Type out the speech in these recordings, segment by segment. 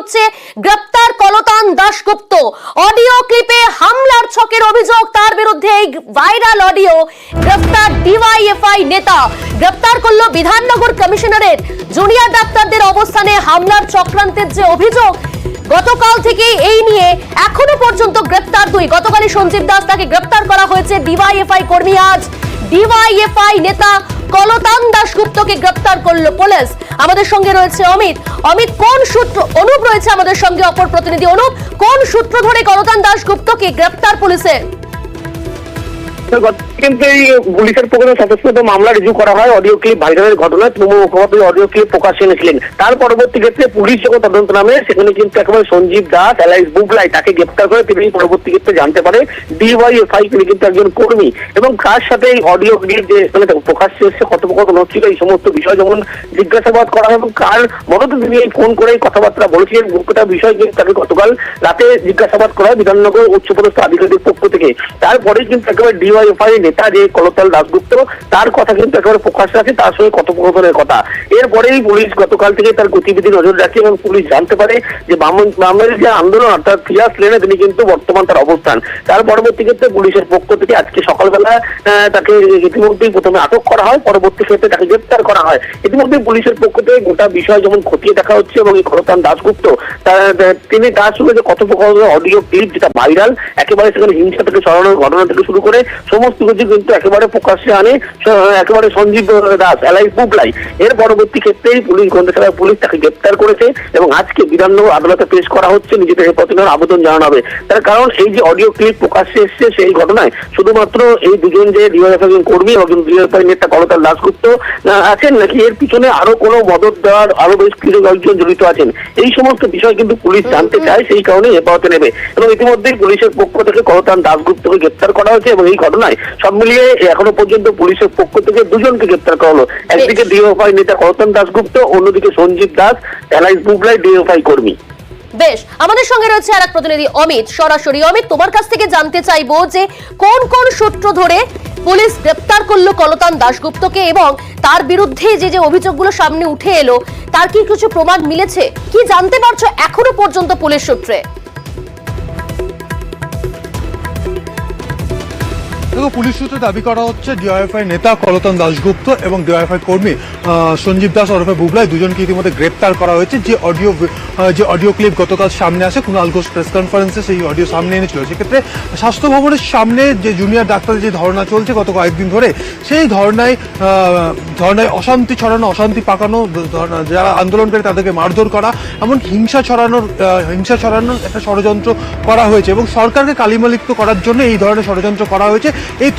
হচ্ছে গ্রেপ্তার কলতান দাশগুপ্ত। অডিও ক্লিপে হামলার ছকের অভিযোগ, তার বিরুদ্ধে এই ভাইরাল অডিও। গ্রেপ্তার ডিওয়াইএফআই নেতা, গ্রেপ্তার করলো বিধাননগর কমিশনারেট। জুনিয়র ডাক্তারদের অবস্থানে হামলার চক্রান্তের যে অভিযোগ, গতকাল থেকে এই নিয়ে এখনো পর্যন্ত গ্রেপ্তার দুই। গতকালই সঞ্জীব দাস, তাকে গ্রেপ্তার করা হয়েছে। ডিওয়াইএফআই কর্মী, আজ ডিওয়াইএফআই নেতা কলতান দাশগুপ্তকে গ্রেপ্তার করলো পুলিশ। আমাদের সঙ্গে রয়েছে অমিত। অমিত, কোন সূত্র? অনুপ রয়েছে আমাদের সঙ্গে, অপর প্রতিনিধি অনুপ। কোন সূত্র ধরে কলতান দাশগুপ্তকে গ্রেপ্তার পুলিশের? কিন্তু এই পুলিশের পক্ষে স্বতঃস্ফূর্ত মামলা রিজু করা হয় অডিও ক্লিপ ভাইরালের ঘটনায়। তৃণমূল মুখপাত্র অডিও ক্লিপ প্রকাশ এনেছিলেন। তার পরবর্তী ক্ষেত্রে পুলিশ যখন তদন্ত নামে, সেখানে কিন্তু একেবারে সঞ্জীব দাস এলাইস বুবলাই তাকে গ্রেপ্তার করে। তিনি পরবর্তী ক্ষেত্রে জানতে পারে ডিওয়াইএফআই তিনি কিন্তু একজন কর্মী, এবং তার সাথে এই অডিও ক্লিপ যে প্রকাশ্যে এসে কথোপকথন হচ্ছিল, এই সমস্ত বিষয় যেমন জিজ্ঞাসাবাদ করা হয় এবং কার মদতে তিনি এই ফোন করে কথাবার্তা বলেছিলেন, গোটা বিষয় কিন্তু তাকে গতকাল রাতে জিজ্ঞাসাবাদ করা হয় বিধাননগর উচ্চপদস্থ আধিকারিক পক্ষ থেকে। তারপরে কিন্তু একেবারে ডিওয়াইএফআই নেতা যে কলতান দাশগুপ্ত, তার কথা কিন্তু একেবারে প্রকাশ্যে আছে, তার সঙ্গে কথোপকথনের কথা। এরপরেই পুলিশ গতকাল থেকে তার গতিবিধি নজর রাখে এবং পুলিশ জানতে পারে যে বামের যে আন্দোলন অর্থাৎ ফিয়াস লেনে তিনি কিন্তু বর্তমান তার অবস্থান। তার পরবর্তী ক্ষেত্রে পুলিশের পক্ষ থেকে আজকে সকালবেলা তাকে ইতিমধ্যেই প্রথমে আটক করা হয়, পরবর্তী ক্ষেত্রে তাকে গ্রেপ্তার করা হয়। ইতিমধ্যে পুলিশের পক্ষ থেকে গোটা বিষয় যেমন খতিয়ে দেখা হচ্ছে এবং এই কলতান দাশগুপ্ত তিনি তার সঙ্গে যে কথোপকথনের অডিও ক্লিপ যেটা ভাইরাল, একেবারে সেখানে হিংসা থেকে ছড়ানোর ঘটনা থেকে শুরু করে সমস্ত কিছু কিন্তু একেবারে প্রকাশ্যে আনে একেবারে সঞ্জীব দাস এলাইস বুবলাই। এর পরবর্তী ক্ষেত্রেই পুলিশ গন্ডাছড়া পুলিশ তাকে গ্রেপ্তার করেছে এবং আজকে বিধাননগর আদালতে পেশ করা হচ্ছে। নিজেদের হেফাজতে নেওয়ার আবেদন জানানো হবে। তার কারণ এই যে অডিও ক্লিপ প্রকাশ্যে এসছে, সেই ঘটনায় শুধুমাত্র এই দুজন যে ডিওএফআই কর্মী এবং ডিওএফআই নেতা কলতান দাশগুপ্ত আছেন, নাকি এর পিছনে আরো কোনো মদত দেওয়ার আরো বেশ কিছু কয়েকজন জড়িত আছেন, এই সমস্ত বিষয় কিন্তু পুলিশ জানতে চায়, সেই কারণে হেফাজতে নেবে। এবং ইতিমধ্যেই পুলিশের পক্ষ থেকে কলতান দাশগুপ্তকে গ্রেপ্তার করা হয়েছে এবং এই ঘটনায় সব মিলিয়ে এখনো পর্যন্ত পুলিশের পক্ষ থেকে দুজনকে গ্রেপ্তার করা হলো। একদিকে ডিওএফআই নেতা কলতান দাশগুপ্ত, অন্যদিকে সঞ্জীব দাস এলাইস বুবলাই ডিওএফআই কর্মী। বেশ, আমাদের সঙ্গে রয়েছে আরেক প্রতিনিধি অমিত সরাসরি। অমিত, তোমার কাছ থেকে জানতে চাইবো যে কোন কোন সূত্র ধরে পুলিশ গ্রেপ্তার করলো কলতান দাশগুপ্তকে এবং তার বিরুদ্ধে যে অভিযোগগুলো সামনে উঠে এলো, তার কি কিছু প্রমাণ মিলেছে? কি জানতে পারছো এখনো পর্যন্ত পুলিশ সূত্রে? পুলিশ সূত্রে দাবি করা হচ্ছে ডিওএফআই নেতা কলতান দাশগুপ্ত এবং ডিওএফআই কর্মী সঞ্জীব দাস ওরফে বুবলাই দুজনকে ইতিমধ্যে গ্রেপ্তার করা হয়েছে। যে অডিও ক্লিপ গতকাল সামনে আসে কুণাল ঘোষ প্রেস কনফারেন্সে, সেই অডিও সামনে এনেছিল। সেক্ষেত্রে স্বাস্থ্য ভবনের সামনে যে জুনিয়র ডাক্তারের যে ধর্ণা চলছে গত কয়েকদিন ধরে, সেই ধর্নায় অশান্তি ছড়ানো, অশান্তি পাকানো, যারা আন্দোলনকারী তাদেরকে মারধর করা, এমনকি হিংসা ছড়ানোর একটা ষড়যন্ত্র করা হয়েছে এবং সরকারকে কালিমালিপ্ত করার জন্য এই ধরনের ষড়যন্ত্র করা হয়েছে। এই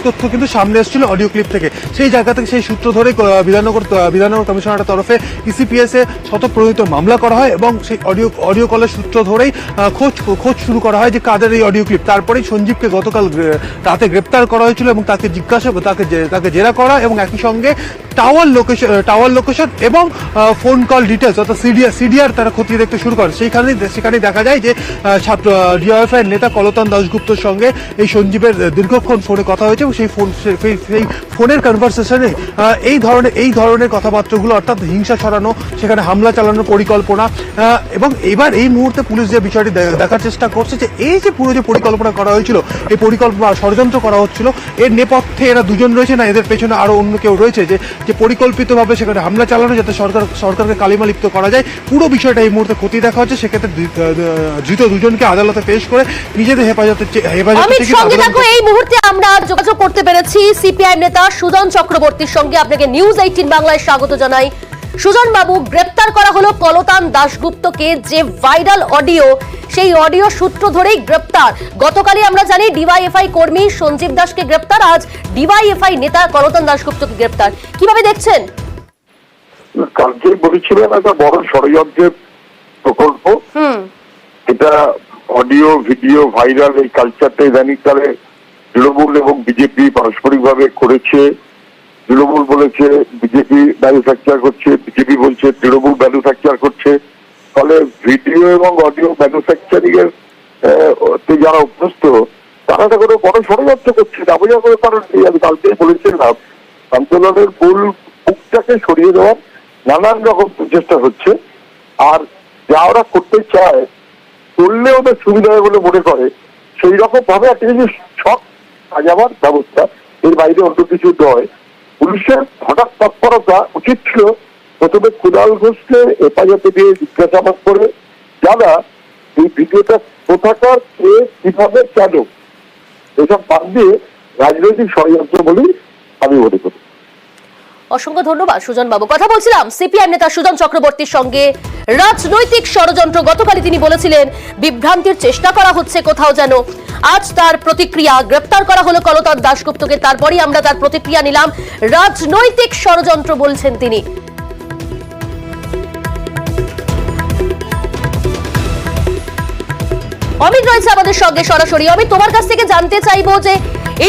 তথ্য কিন্তু সামনে এসেছিল অডিও ক্লিপ থেকে। সেই জায়গা থেকে সেই সূত্র ধরে বিধাননগর কমিশনারের তরফে ইসিপিএস এ স্বতঃপ্রণীত মামলা করা হয় এবং সেই অডিও কলের সূত্র ধরেই খোঁজ শুরু করা হয় যে কাদের এই অডিও ক্লিপ। তারপরেই সঞ্জীবকে গতকাল রাতে গ্রেপ্তার করা হয়েছিল এবং তাকে তাকে জেরা করা এবং একই সঙ্গে টাওয়ার লোকেশন এবং ফোন কল ডিটেলস অর্থাৎ সিডিআর তারা খতিয়ে দেখতে শুরু করে। সেখানে দেখা যায় যে ডিওএফআই নেতা কলতান দাশগুপ্তর সঙ্গে এই সঞ্জীবের দীর্ঘক্ষণ ফোনে কথা হয়েছে এবং সেই ফোনের কনভারসেশনে এই ধরনের কথাবার্তাগুলো অর্থাৎ হিংসা ছড়ানো, সেখানে হামলা চালানোর পরিকল্পনা। এবং এবার এই মুহূর্তে পুলিশ যে বিষয়টি দেখার চেষ্টা করছে যে এই যে পুরো যে পরিকল্পনা করা হয়েছিল, এই পরিকল্পনা ষড়যন্ত্র করা হচ্ছিল, এর নেপথ্যে এরা দুজন রয়েছে না এদের পেছনে আরো অন্য কেউ রয়েছে যে পরিকল্পিতভাবে সেখানে হামলা চালানো, যাতে সরকারকে কালিমালিপ্ত করা যায়। পুরো বিষয়টা এই মুহূর্তে খতিয়ে দেখা হচ্ছে। সেক্ষেত্রে ধৃত দুজনকে আদালতে পেশ করে নিজেদের হেফাজতে এই মুহূর্তে আমরা যোগাযোগ করতে পেরেছি সিপিআইএম নেতা সুজন চক্রবর্তীর সঙ্গে। আপনাকে নিউজ 18 বাংলায় স্বাগত জানাই। সুজন বাবু, গ্রেপ্তার করা হলো কলতান দাশগুপ্তকে, যে ভাইরাল অডিও, সেই অডিও সূত্র ধরেই গ্রেপ্তার। গতকালই আমরা জানি ডিওয়াইএফআই কর্মী সঞ্জীব দাসকে গ্রেপ্তার, আজ ডিওয়াইএফআই নেতা কলতান দাশগুপ্তকে গ্রেপ্তার। কিভাবে দেখছেন? কালকে বলেছিলেন একটা বড় ষড়যন্ত্রের প্রকল্প, এটা অডিও ভিডিও ভাইরাল এই কালচারটা ইদানিংকালে তৃণমূল এবং বিজেপি পারস্পরিকভাবে করেছে। তৃণমূল বলেছে বিজেপি ম্যানুফ্যাকচার করছে, বিজেপি বলছে তৃণমূল ম্যানুফ্যাকচার করছে। ফলে ভিডিও এবং অডিও ম্যানুফ্যাকচারিং এর যারা অভ্যস্ত তারা তো কোনো বড় ষড়যন্ত্র করছে না বোঝা করে। কারণ আমি কালকেই বলেছিলাম আন্দোলনের মূল মুখটাকে সরিয়ে দেওয়ার নানান রকম প্রচেষ্টা হচ্ছে। আর যা ওরা করতে চায় করলে ওদের সুবিধা হয় বলে মনে করে সেই রকম ভাবে একটা কিছু শখ সাজাবার ব্যবস্থা, এর বাইরে অন্য কিছু নয়। পুলিশের হঠাৎ তৎপরতা উচিত ছিল প্রথমে কুণাল ঘোষকে হেফাজতে দিয়ে জিজ্ঞাসাবাদ করে জানা এই ভিডিওটা কোথাকার, কে, কিভাবে, কেন, এসব বাদ দিয়ে রাজনৈতিক ষড়যন্ত্র বলেই আমি মনে করি। অসংখ্য ধন্যবাদ সুজন বাবু। কথা বলছিলাম সিপিআইএম নেতা সুজন চক্রবর্তীর সঙ্গে। রাজনৈতিক ষড়যন্ত্র, গতকালই তিনি বলেছিলেন বিভ্রান্তির চেষ্টা করা হচ্ছে কোথাও যেন। আজ তার প্রতিক্রিয়া, গ্রেপ্তার করা হলো কলতান দাশগুপ্তকে, তারপরই আমরা তার প্রতিক্রিয়া নিলাম। রাজনৈতিক ষড়যন্ত্র বলছেন তিনি। অমিত রয়েছে আমাদের সঙ্গে সরাসরি। অমিত, তোমার কাছ থেকে জানতে চাইবো যে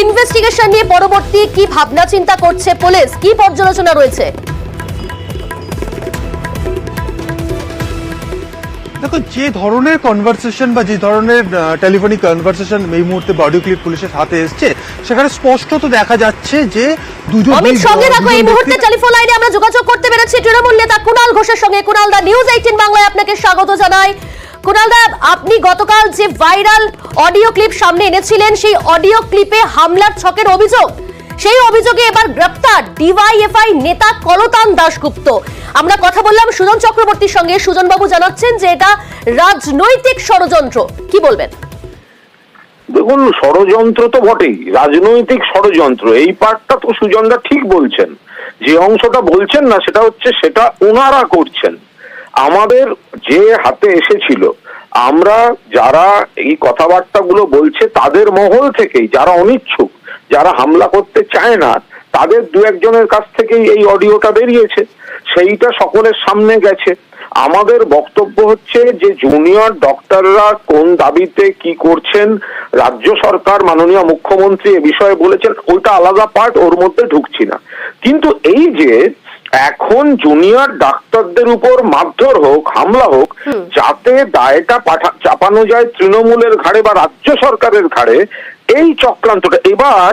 ইনভেস্টিগেশন নিয়ে পরবর্তী কি ভাবনা চিন্তা করছে পুলিশ, কি পর্যালোচনা রয়েছে? দেখো, যে ধরনের কনভারসেশন বা যে ধরনের টেলিফোনিক কনভারসেশন এই মুহূর্তে অডিও ক্লিপ পুলিশের হাতে এসছে, সেখানে স্পষ্ট তো দেখা যাচ্ছে যে দুজন। অমিত সঙ্গে রাখো, এই মুহূর্তে টেলিফোন লাইনে আমরা যোগাযোগ করতে পেরেছি তৃণমূল নেতা কুণাল ঘোষের সঙ্গে। কুণাল দা, নিউজ 18 বাংলায় আপনাকে স্বাগত জানাই। কুণাল দা, আপনি গতকাল যে ভাইরাল অডিও ক্লিপ সামনে এনেছিলেন, সেই অডিও ক্লিপে হামলার ছকের অভিযোগ, সেই অভিযোগে এবার গ্রেপ্তার ডিওয়াইএফআই নেতা কলতান দাশগুপ্ত। আমরা কথা বললাম সুজন চক্রবর্তীর সঙ্গে। সুজন বাবু জানাচ্ছেন যে এটা রাজনৈতিক ষড়যন্ত্র, কি বলবেন? দেখুন, ষড়যন্ত্র তো বটেই, রাজনৈতিক ষড়যন্ত্র এই পার্টটা তো সুজনদা ঠিক বলছেন। যে অংশটা বলছেন না সেটা হচ্ছে সেটা ওনারা করছেন। আমাদের যে হাতে এসেছিল, আমরা যারা এই কথাবার্তাগুলো বলছে তাদের মহল থেকেই, যারা অনিচ্ছুক, যারা হামলা করতে চায় না, তাদের দু একজনের কাছ থেকেই এই অডিওটা বেরিয়েছে, সেইটা সকলের সামনে গেছে। আমাদের বক্তব্য হচ্ছে যে জুনিয়র ডক্টররা কোন দাবিতে কি করছেন, রাজ্য সরকার মাননীয় মুখ্যমন্ত্রী এ বিষয়ে বলেছেন, ওইটা আলাদা পার্ট, ওর মধ্যে ঢুকছি না। কিন্তু এই যে এখন জুনিয়র ডাক্তারদের উপর মারধর হোক, হামলা হোক, যাতে দায়টা চাপানো যায় তৃণমূলের ঘাড়ে বা রাজ্য সরকারের ঘাড়ে, এই চক্রান্তটা এবার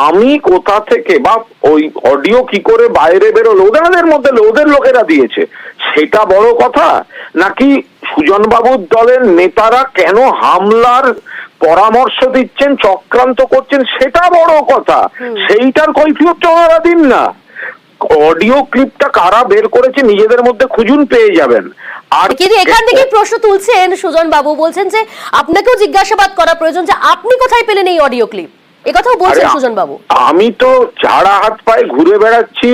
আমি কোথা থেকে বা ওই অডিও কি করে বাইরে বেরোলো, ওদের মধ্যে ওদের লোকেরা দিয়েছে, সেটা বড় কথা, নাকি সুজনবাবুর দলের নেতারা কেন হামলার পরামর্শ দিচ্ছেন, চক্রান্ত করছেন, সেটা বড় কথা। সেইটার কৈফিয়ত ওনারা দিন না। অডিও ক্লিপটা কারা বের করেছে নিজেদের মধ্যে খুঁজুন, পেয়ে যাবেন। আর কিন্তু এখান থেকে প্রশ্ন তুলছেন সুজন বাবু, বলছেন যে আপনাকেও জিজ্ঞাসাবাদ করা প্রয়োজন যে আপনি কোথায় পেলেন এই অডিও ক্লিপ, এ কথাও বলছেন সুজন বাবু। আমি তো ঝাড়া হাত পায়ে ঘুরে বেড়াচ্ছি,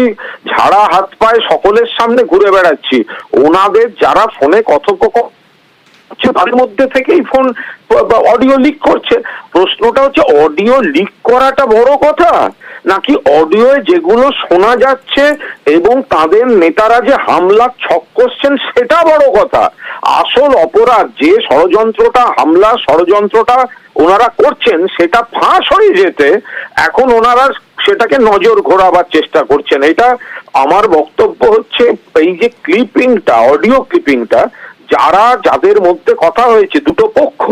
ঝাড়া হাত পায়ে সকলের সামনে ঘুরে বেড়াচ্ছি। ওনাদের যারা ফোনে কথোপকথন তাদের মধ্যে থেকেই ফোন অডিও লিক করছে। প্রশ্নটা হচ্ছে অডিও লিক করাটা বড় কথা, নাকি অডিও যেগুলো শোনা যাচ্ছে এবং তাদের নেতারা যে হামলার ছক করছেন সেটা বড় কথা। আসল অপরাধ যে ষড়যন্ত্রটা, হামলা ষড়যন্ত্রটা ওনারা করছেন, সেটা ফাঁস হয়ে যেতে এখন ওনারা সেটাকে নজর ঘোরাবার চেষ্টা করছেন। এটা আমার বক্তব্য হচ্ছে, এই যে ক্লিপিংটা, অডিও ক্লিপিংটা, যাদের মধ্যে কথা হয়েছে দুটো পক্ষ,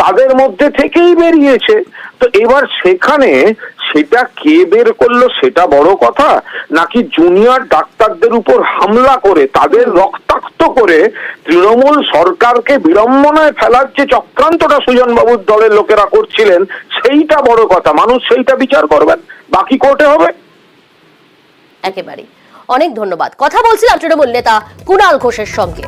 তাদের মধ্যে থেকেই বেরিয়েছে। তো এবার সেখানে সেটা কে বের করলো সেটা বড় কথা, নাকি জুনিয়র ডাক্তারদের উপর হামলা করে তাদের রক্তাক্ত করে তৃণমূল সরকারকে বিড়ম্বনায় ফেলার যে চক্রান্তটা সুজনবাবুর দলের লোকেরা করছিলেন, সেইটা বড় কথা। মানুষ সেইটা বিচার করবেন, বাকি কোর্টে হবে। একেবারেই। অনেক ধন্যবাদ। কথা বলছিলাম তৃণমূল নেতা কুণাল ঘোষের সঙ্গে।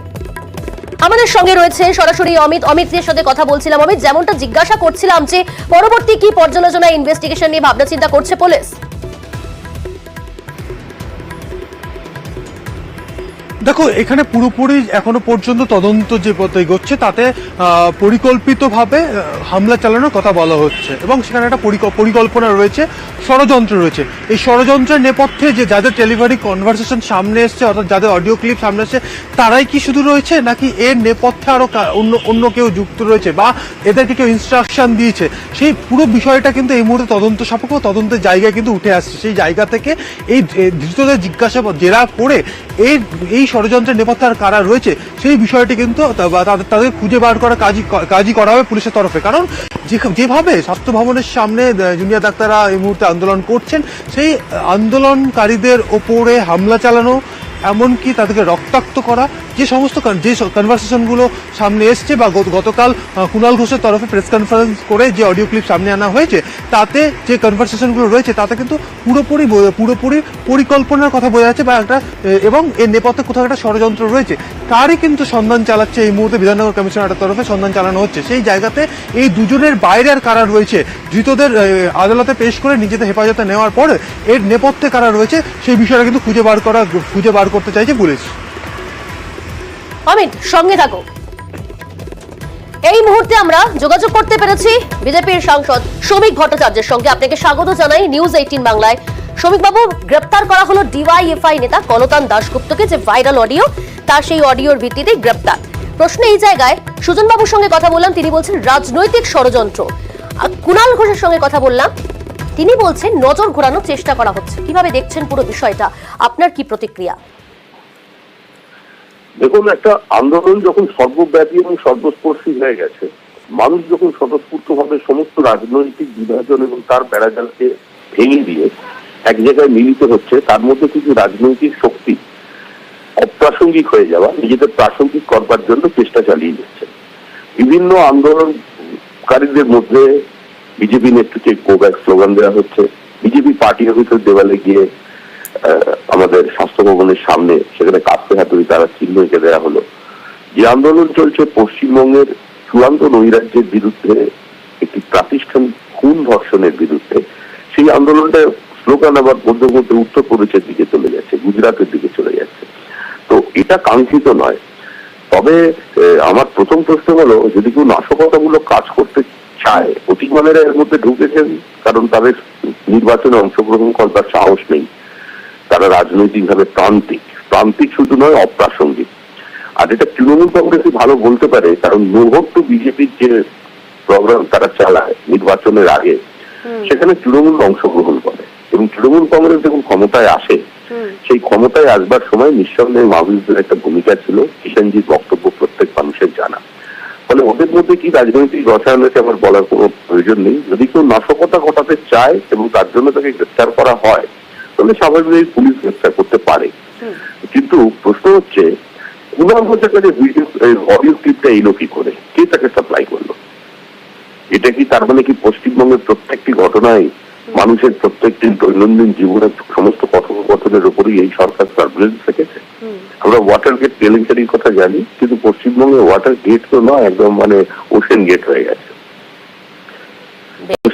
আমাদের সঙ্গে রয়েছে সরাসরি অমিতের সাথে কথা বলছিলাম। অমিত, যেমনটা জিজ্ঞাসা করছিলাম যে পরবর্তী কি পর্যালোচনা, ইনভেস্টিগেশন নিয়ে ভাবনা চিন্তা করছে পুলিশ? দেখো, এখানে পুরোপুরি এখনো পর্যন্ত তদন্ত যে পথে এগোচ্ছে তাতে পরিকল্পিতভাবে হামলা চালানোর কথা বলা হচ্ছে এবং সেখানে একটা পরিকল্পনা রয়েছে, ষড়যন্ত্র রয়েছে। এই ষড়যন্ত্রের নেপথ্যে যে যাদের টেলিফোনিক কনভারসেশন সামনে এসছে, অর্থাৎ যাদের অডিও ক্লিপ সামনে এসছে, তারাই কি শুধু রয়েছে, নাকি এর নেপথ্যে আরো অন্য কেউ যুক্ত রয়েছে বা এদেরকে কেউ ইনস্ট্রাকশন দিয়েছে, সেই পুরো বিষয়টা কিন্তু এই মুহূর্তে তদন্ত সাপেক্ষ, তদন্তের জায়গায় কিন্তু উঠে আসছে। সেই জায়গা থেকে এই ধৃতদের জিজ্ঞাসাবাদ জেরা করে এই ষড়যন্ত্রের নেপথ্যে আর কারা রয়েছে সেই বিষয়টি কিন্তু তাদের খুঁজে বার করা কাজই করা হবে পুলিশের তরফে। কারণ যেভাবে স্বাস্থ্য ভবনের সামনে জুনিয়র ডাক্তাররা এই মুহূর্তে আন্দোলন করছেন, সেই আন্দোলনকারীদের ওপরে হামলা চালানো এমনকি তাদেরকে রক্তাক্ত করা, যে সমস্ত যে কনভারসেশনগুলো সামনে এসছে বা গতকাল কুণাল ঘোষের তরফে প্রেস কনফারেন্স করে যে অডিও ক্লিপ সামনে আনা হয়েছে, তাতে যে কনভারসেশনগুলো রয়েছে তাতে কিন্তু পুরোপুরি পরিকল্পনার কথা বোঝা যাচ্ছে বা একটা এবং এর নেপথ্যে কোথাও একটা ষড়যন্ত্র রয়েছে, তারই কিন্তু সন্ধান চালাচ্ছে এই মুহূর্তে বিধাননগর কমিশনারের তরফে সন্ধান চালানো হচ্ছে। সেই জায়গাতে এই দুজনের বাইরে আর কারা রয়েছে, ধৃতদের আদালতে পেশ করে নিজেদের হেফাজতে নেওয়ার পরে এর নেপথ্যে কারা রয়েছে সেই বিষয়টা কিন্তু খুঁজে বার করতে চাইছে পুলিশ। অমিত, সঙ্গে থাকো। এই মুহূর্তে আমরা যোগাযোগ করতে পেরেছি বিজেপির সাংসদ শ্রমিক ভট্টাচার্যের সঙ্গে। আপনাকে স্বাগত জানাই নিউজ 18 বাংলায়। শ্রমিক বাবু, গ্রেপ্তার করা হলো ডিওয়াইএফআই নেতা কলতান দাশগুপ্তকে, যে ভাইরাল অডিও, তার সেই অডিওর ভিত্তিতে গ্রেপ্তার। প্রশ্ন এই জায়গায়, সুজন বাবুর সঙ্গে কথা বললাম, তিনি বলছেন রাজনৈতিক ষড়যন্ত্র। কুণাল ঘোষের সঙ্গে কথা বললাম, তিনি বলছেন নজর ঘোরানোর চেষ্টা করা হচ্ছে। কিভাবে দেখছেন পুরো বিষয়টা, আপনার কি প্রতিক্রিয়া? দেখুন, একটা আন্দোলন যখন সর্বব্যাপী এবং সর্বস্পর্শী হয়ে গেছে, মানুষ যখন স্বতঃস্ফূর্তভাবে সমস্ত রাজনৈতিক বিভাজন এবং তার বেড়াজালকে ভেঙে দিয়ে এক জায়গায় মিলিত হচ্ছে, তার মধ্যে কিছু রাজনৈতিক শক্তি অপ্রাসঙ্গিক হয়ে যাওয়া, নিজেদের প্রাসঙ্গিক করবার জন্য চেষ্টা চালিয়ে যাচ্ছে। বিভিন্ন আন্দোলনকারীদের মধ্যে বিজেপি নেতৃত্বে গো ব্যাক স্লোগান দেওয়া হচ্ছে। বিজেপি পার্টি অফিসের দেওয়ালে গিয়ে আমাদের স্বাস্থ্য ভবনের সামনে সেখানে কাঁপতে হাতুড়ি তারা চিহ্ন এঁকে দেওয়া হলো। যে আন্দোলন চলছে পশ্চিমবঙ্গের চূড়ান্ত নৈরাজ্যের বিরুদ্ধে, একটি প্রাতিষ্ঠানিক খুন ধর্ষণের বিরুদ্ধে, সেই আন্দোলনটা স্লোগান আবার মধ্যে মধ্যে উত্তরপ্রদেশের দিকে চলে যাচ্ছে, গুজরাটের দিকে চলে যাচ্ছে। তো এটা কাঙ্ক্ষিত নয়। তবে আমার প্রথম প্রশ্ন হলো, যদি কেউ নাশকতামূলক কাজ করতে চায়, অতিমানেরা এর মধ্যে ঢুকেছেন, কারণ তাদের নির্বাচনে অংশগ্রহণ করবার সাহস নেই। তারা রাজনৈতিকভাবে প্রান্তিক শুধু নয়, অপ্রাসঙ্গিক। আর এটা তৃণমূল কংগ্রেসই ভালো বলতে পারে, কারণ নোভোট টু বিজেপির যে প্রোগ্রাম তারা চালায় নির্বাচনের আগে, সেখানে তৃণমূল অংশগ্রহণ করে এবং তৃণমূল কংগ্রেস যখন ক্ষমতায় আসে, সেই ক্ষমতায় আসবার সময় নিঃসন্দেহে মাহবুবুর একটা ভূমিকা ছিল। কিষাণজির বক্তব্য প্রত্যেক মানুষের জানা। ফলে ওদের মধ্যে কি রাজনৈতিক রসায়ন আছে আমার বলার কোনো প্রয়োজন নেই। যদি কেউ নাশকতা ঘটাতে চায় এবং তার জন্য তাকে গ্রেফতার করা হয়, তাহলে স্বাভাবিকভাবেই পুলিশ গ্রেফতার করতে পারে। কিন্তু প্রশ্ন হচ্ছে, কুণাল ঘোষের কাছে অডিও ক্লিপটা এলো কি করে, কে তাকে সাপ্লাই করলো? এটা কি তার মানে কি পশ্চিমবঙ্গের প্রত্যেকটি ঘটনায়, মানুষের প্রত্যেকটি দৈনন্দিন জীবনের সমস্ত কথোপকথনের উপরই এই সরকার সার্ভিলেন্স রেখেছে? আমরা ওয়াটার গেট কেলেঙ্কারির কথা জানি, কিন্তু পশ্চিমবঙ্গে ওয়াটার গেট তো নয়, একদম মানে ওশেন গেট হয়ে গেছে।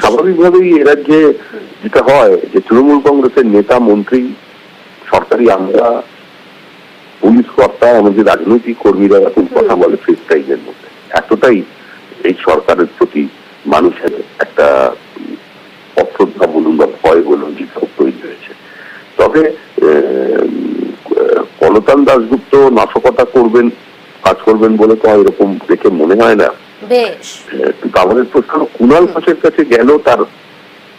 স্বাভাবিকভাবেই এ রাজ্যে যেটা হয় যে তৃণমূল কংগ্রেসের নেতা, মন্ত্রী, সরকারি আমলা, পুলিশ কর্তা, আমাদের রাজনৈতিক কর্মীরা এখন কথা বলে ফ্রি টাইমের মধ্যে। এতটাই এই সরকারের প্রতি মানুষের একটা অশ্রদ্ধা বলুন বা ভয় বলুন, যেটা তৈরি হয়েছে। তবে কলতান দাশগুপ্ত নাশকতা কাজ করবেন বলে তো এরকম দেখে মনে হয় না। কিন্তু আমাদের প্রশ্ন, কুণাল ঘোষের কাছে গেল, তার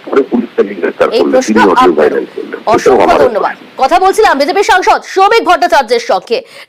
পরে পুলিশ তাকে গ্রেফতার করলো, তিনি অডিও ভাইরাল করলেন। অসংখ্য ধন্যবাদ। কথা বলছিলাম বিজেপির সাংসদ শ্রমিক ভট্টাচার্যের সঙ্গে।